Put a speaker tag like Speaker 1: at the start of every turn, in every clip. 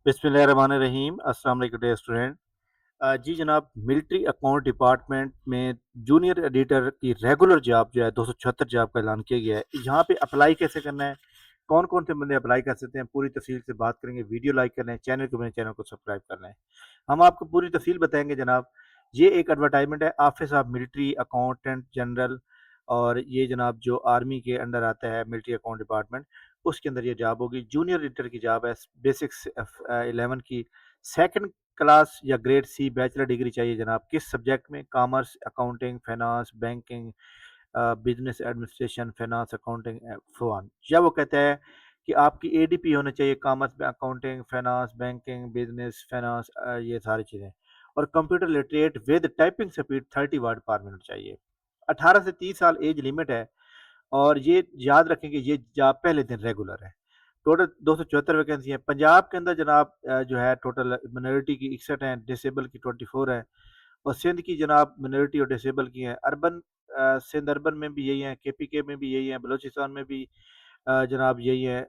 Speaker 1: बिस्मिल्लाहिर्रहमानिर्रहीम। अस्सलाम वालेकुम डियर स्टूडेंट। जी जनाब, मिलिट्री अकाउंट डिपार्टमेंट में जूनियर एडिटर की रेगुलर जॉब जो है 276 जॉब का ऐलान किया गया है। यहाँ पे अप्लाई कैसे करना है, कौन कौन से बंदे अप्लाई कर सकते हैं, पूरी तफसील से बात करेंगे। वीडियो लाइक करना है, चैनल को सब्सक्राइब करना है। हम आपको पूरी तफसील बताएंगे जनाब। ये एक एडवर्टाइजमेंट है office of military accountant general, और ये जनाब जो आर्मी के अंडर आता है मिलिट्री अकाउंट डिपार्टमेंट, उसके अंदर ये जॉब होगी। जूनियर एडिटर की जॉब है, बेसिक्स 11 की, सेकंड क्लास या ग्रेड सी बैचलर डिग्री चाहिए जनाब। किस सब्जेक्ट में? Commerce, accounting, finance, banking, business administration, finance, accounting, so on. या वो कहता है कि आपकी एडीपी होना चाहिए, कॉमर्स में accounting, finance, banking, business, finance, ये सारी चीज़ें। और computer literate with typing speed 30 word पर मिनट चाहिए। 18 से 30 साल एज लिमिट है। और ये याद रखें कि ये जॉब पहले दिन रेगुलर है। टोटल 274 वैकेंसी है पंजाब के अंदर जनाब। जो है टोटल मिनोरिटी की 61 है, डिसेबल की 24 है। और सिंध की जनाब मिनोरिटी और डिसेबल की है। अर्बन, सिंध अर्बन में भी यही है, केपीके में भी यही है, बलूचिस्तान में भी जनाब यही है।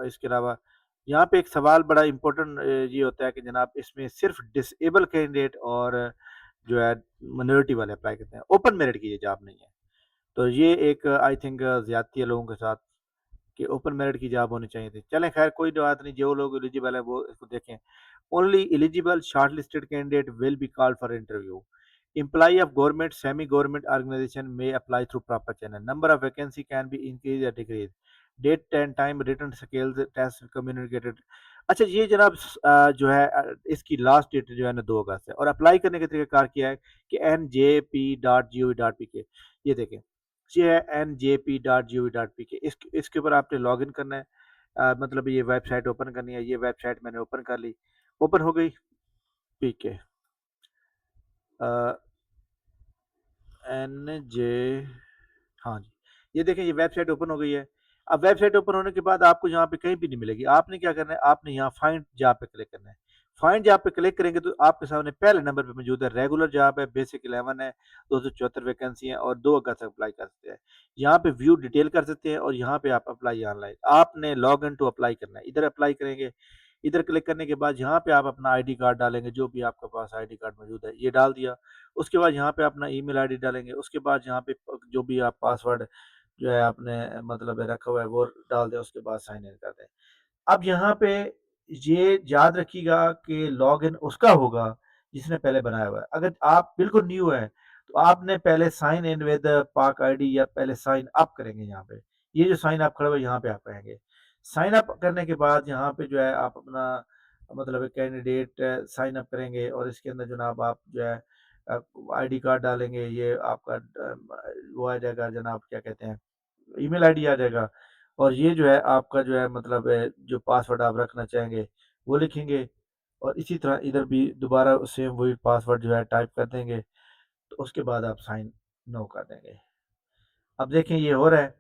Speaker 1: इसके अलावा यहाँ पे एक सवाल बड़ा इंपॉर्टेंट ये होता है कि जनाब इसमें सिर्फ डिसेबल कैंडिडेट और जो है मिनोरिटी वाले अप्लाई करते हैं, ओपन मेरिट की ये जॉब नहीं है। तो ये एक आई थिंक ज्यादती है लोगों के साथ कि ओपन मेरिट की जॉब होनी चाहिए थी। चलें खैर, कोई बात नहीं, जो लोग एलिजिबल है वो इसको देखें। Only eligible shortlisted candidate will be called for interview. Employee of government, semi-government organization may apply through proper channel. Number of vacancy can be increased or decreased. Date and time, written skills, test communicated। अच्छा ये जनाब जो है इसकी last date जो है ना 2 अगस्त है। और अप्लाई करने का तरीका कार किया है कि njp.gov.pk, ये देखें, ये है njp.gov.pk। इसके ऊपर आपने लॉग इन करना है। मतलब ये वेबसाइट ओपन करनी है। ये वेबसाइट मैंने ओपन कर ली, ओपन हो गई। पीके एन जे, हाँ जी, ये देखें ये वेबसाइट ओपन हो गई है। अब वेबसाइट ओपन होने के बाद आपको यहाँ पे कहीं भी नहीं मिलेगी। आपने क्या करना है, आपने यहाँ फाइंड जॉब पे क्लिक करना है। फाइंड जॉब पे क्लिक करेंगे तो आपके सामने पहले नंबर पे मौजूद है, रेगुलर जॉब है, बेसिक 11 है, 274 वैकेंसी है और 2 अगस्त तक अप्लाई कर सकते हैं। यहाँ पे व्यू डिटेल कर सकते हैं और यहाँ पे आप अप्लाई ऑनलाइन, आपने लॉग इन टू अप्लाई करना है। इधर अप्लाई करेंगे, इधर क्लिक करने के बाद यहाँ पे आप अपना आईडी कार्ड डालेंगे, जो भी आपके पास आईडी कार्ड मौजूद है ये डाल दिया। उसके बाद यहाँ पे अपना ईमेल आईडी डालेंगे। उसके बाद यहाँ पे जो भी आप पासवर्ड जो है आपने मतलब रखा हुआ है वो डाल दें। उसके बाद साइन इन कर दें। अब यहाँ पे ये याद रखिएगा कि लॉगिन उसका होगा जिसने पहले बनाया हुआ है। अगर आप बिल्कुल न्यू है तो आपने पहले साइन इन विद पाक आईडी या पहले साइन अप करेंगे। यहाँ पे ये जो साइन अप खड़ा हुआ है यहाँ पे आप कहेंगे। साइन अप करने के बाद यहाँ पे जो है आप अपना मतलब कैंडिडेट साइन अप करेंगे और इसके अंदर जनाब आप जो है आईडी कार्ड डालेंगे। ये आपका वो आ जाएगा जनाब, क्या कहते हैं, ईमेल आईडी आ जाएगा। और ये जो है आपका जो है मतलब जो पासवर्ड आप रखना चाहेंगे वो लिखेंगे। और इसी तरह इधर भी दोबारा सेम वही पासवर्ड जो है टाइप कर देंगे। तो उसके बाद आप साइन नो कर देंगे। अब देखें ये हो रहा है।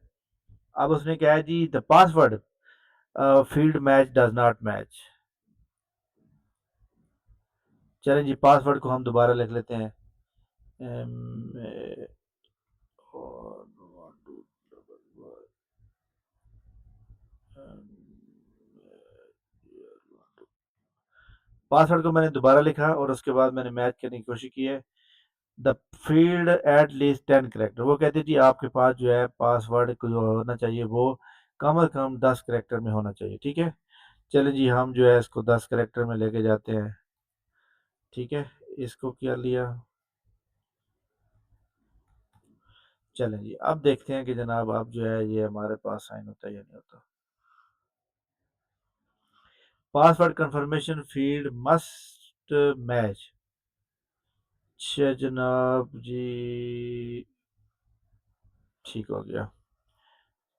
Speaker 1: अब उसने क्या है जी, the password field match does not match. चलें जी, पासवर्ड को हम दोबारा लिख लेते हैं। पासवर्ड को मैंने दोबारा लिखा और उसके बाद मैंने मैच करने की कोशिश की है। The field at least 10 character. वो कहते हैं जी आपके पास जो है पासवर्ड को जो होना चाहिए वो कम से कम 10 करेक्टर में होना चाहिए। ठीक है, चलें जी हम जो है इसको 10 करेक्टर में लेके जाते हैं। ठीक है, इसको क्या लिया। चलें जी अब देखते हैं कि जनाब अब जो है ये हमारे पास साइन होता है या नहीं होता। Password confirmation field must match. अच्छा जनाब जी, ठीक हो गया।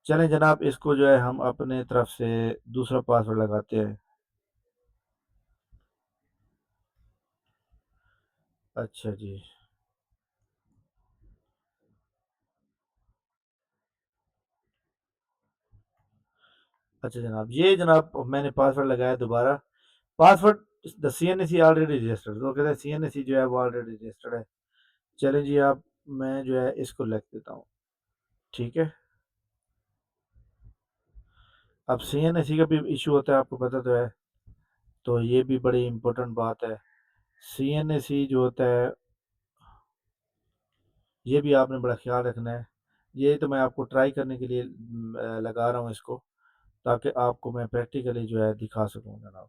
Speaker 1: चलें जनाब इसको जो है हम अपने तरफ से दूसरा पासवर्ड लगाते हैं। अच्छा जी, अच्छा जनाब, ये जनाब मैंने पासवर्ड लगाया दोबारा। Password the C N A C already registered, तो कहते हैं सी एन ए सी जो है वो ऑलरेडी रजिस्टर्ड है। चलें जी आप, मैं जो है इसको लिख देता हूँ। ठीक है, अब सी एन ए सी का भी इशू होता है, आपको पता तो है। तो ये भी बड़ी इम्पोर्टेंट बात है। CNAC जो होता है, ये भी आपने बड़ा ख्याल रखना है। ये तो मैं आपको ट्राई करने के लिए लगा रहा हूँ इसको, ताकि आपको मैं प्रैक्टिकली जो है दिखा सकूँ जनाब।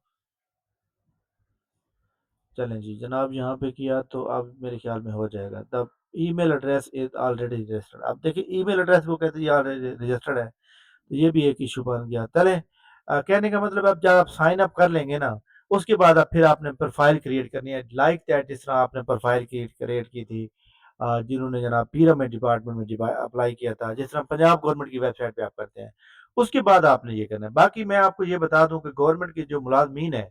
Speaker 1: चलें जी जनाब, यहाँ पे किया तो अब मेरे ख्याल में हो जाएगा। The email address is already registered. अब देखिए ईमेल एड्रेस वो कहते हैं ये ऑलरेडी रजिस्टर्ड है, तो ये भी एक इशू बन गया। चलें, कहने का मतलब अब जब आप साइन अप कर लेंगे ना, उसके बाद अब फिर आपने प्रोफाइल क्रिएट करनी है, लाइक दैट जिस तरह आपने प्रोफाइल क्रिएट की थी जिन्होंने जनाब पिरामिड डिपार्टमेंट में अप्लाई किया था, जिस तरह पंजाब गवर्नमेंट की वेबसाइट पे आप करते हैं। उसके बाद आपने ये करना है। बाकी मैं आपको ये बता दूं कि गवर्नमेंट के जो मुलाजमीन है,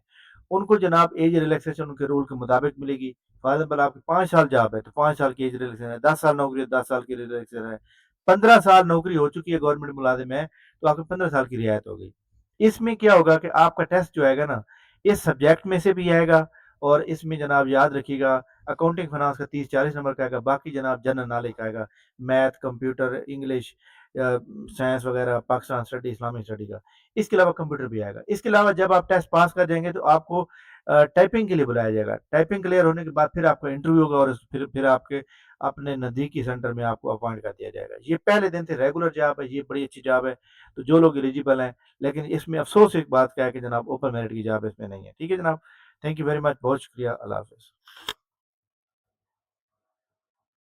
Speaker 1: उनको जनाब एज रिलैक्सेशन उनके रूल के मुताबिक मिलेगी। फॉर एग्जाम्पल आपकी 5 साल जॉब है तो 5 साल की एज रिलैक्सेशन है, 10 साल नौकरी है 10 साल की रिलैक्सेशन है, 15 साल नौकरी हो चुकी है गवर्नमेंट मुलाजिम है तो आपको 15 साल की रियायत हो गई। इसमें क्या होगा कि आपका टेस्ट जो आएगा ना, इस सब्जेक्ट में से भी आएगा, और इसमें जनाब याद रखिएगा अकाउंटिंग फाइनेंस का 30-40 नंबर का आएगा, बाकी जनाब जनरल नॉलेज का आएगा, मैथ कंप्यूटर इंग्लिश साइंस वगैरह, पाकिस्तान स्टडी इस्लामिक स्टडी का। इसके अलावा कंप्यूटर भी आएगा। इसके अलावा जब आप टेस्ट पास कर जाएंगे तो आपको टाइपिंग के लिए बुलाया जाएगा। टाइपिंग क्लियर होने के बाद फिर आपका इंटरव्यू होगा, और फिर आपके अपने नज़दीकी सेंटर में आपको अपॉइंट कर दिया जाएगा। ये पहले दिन से रेगुलर जॉब है, ये बड़ी अच्छी जॉब है, तो जो लोग एलिजिबल हैं। लेकिन इसमें अफसोस एक बात क्या है कि जनाब ओपन मेरिट की जॉब इसमें नहीं है। ठीक है जनाब, थैंक यू वेरी मच, बहुत शुक्रिया, अल्लाह हाफिज़।